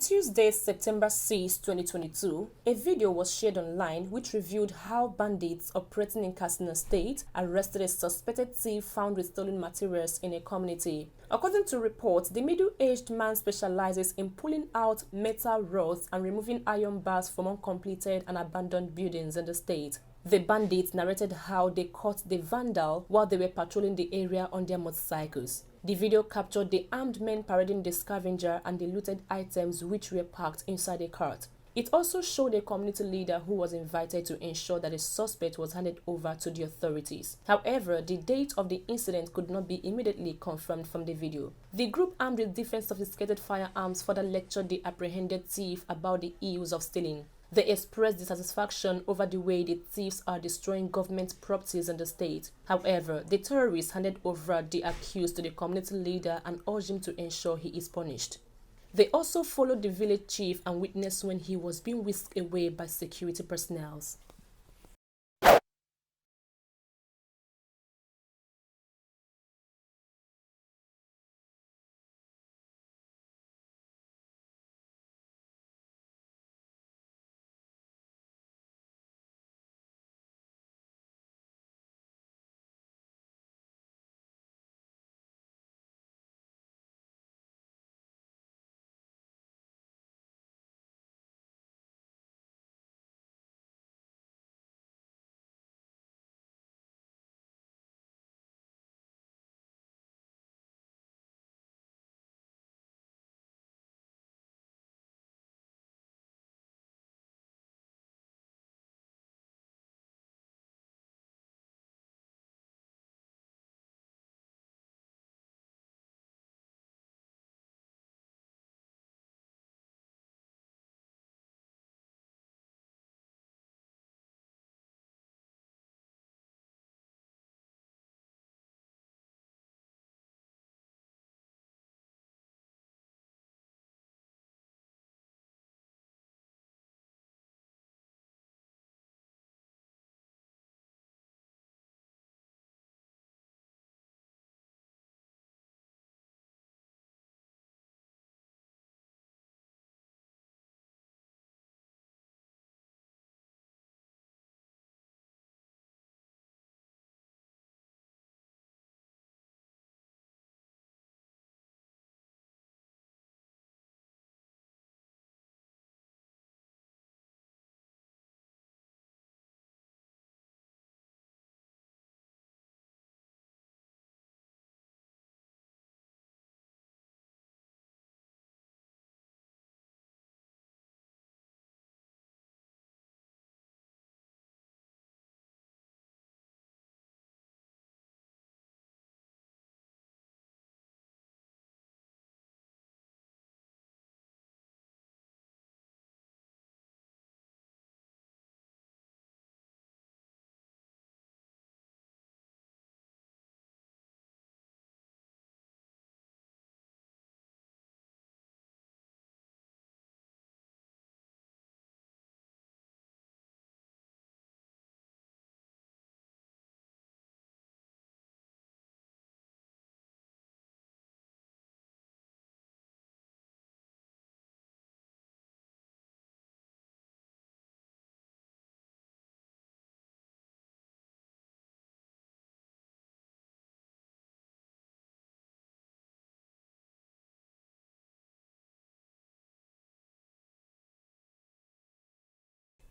Tuesday, September 6, 2022, a video was shared online which revealed how bandits operating in Katsina State arrested a suspected thief found with stolen materials in a community. According to reports, the middle-aged man specializes in pulling out metal rods and removing iron bars from uncompleted and abandoned buildings in the state. The bandits narrated how they caught the vandal while they were patrolling the area on their motorcycles. The video captured the armed men parading the scavenger and the looted items which were packed inside a cart. It also showed a community leader who was invited to ensure that the suspect was handed over to the authorities. However, the date of the incident could not be immediately confirmed from the video. The group, armed with different sophisticated firearms, further lectured the apprehended thief about the ills of stealing. They expressed dissatisfaction over the way the thieves are destroying government properties in the state. However, the terrorists handed over the accused to the community leader and urged him to ensure he is punished. They also followed the village chief and witnessed when he was being whisked away by security personnel.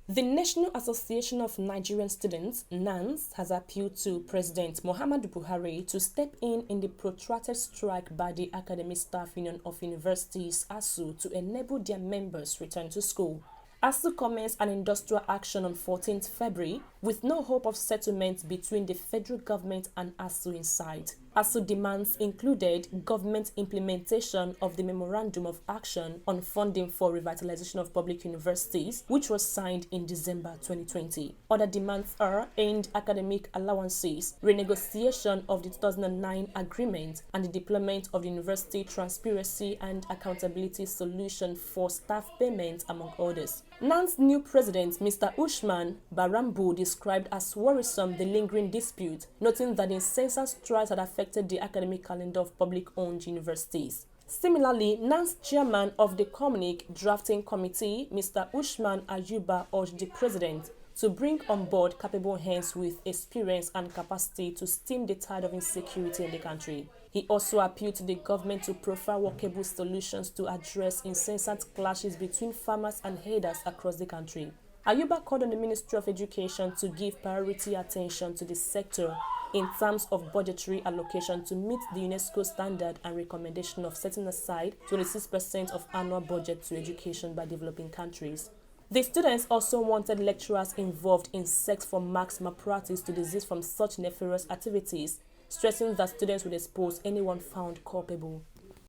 The National Association of Nigerian Students, NANS, has appealed to President Muhammadu Buhari to step in the protracted strike by the Academic Staff Union of Universities, ASU, to enable their members return to school. ASU commenced an industrial action on 14th February with no hope of settlement between the federal government and ASU in sight. ASU demands included government implementation of the Memorandum of Action on Funding for Revitalization of Public Universities, which was signed in December 2020. Other demands are aimed academic allowances, renegotiation of the 2009 agreement, and the deployment of the University Transparency and Accountability Solution for staff payments, among others. NAN's new president, Mr. Usman Barambu, described as worrisome the lingering dispute, noting that incessant strikes had affected the academic calendar of public-owned universities. Similarly, NAN's chairman of the Communique Drafting Committee, Mr. Usman Ayuba, urged the president to bring on board capable hands with experience and capacity to stem the tide of insecurity in the country. He also appealed to the government to profile workable solutions to address incessant clashes between farmers and herders across the country. Ayuba called on the Ministry of Education to give priority attention to the sector in terms of budgetary allocation to meet the UNESCO standard and recommendation of setting aside 26% of annual budget to education by developing countries. The students also wanted lecturers involved in sex for marks malpractice to desist from such nefarious activities, stressing that students would expose anyone found culpable.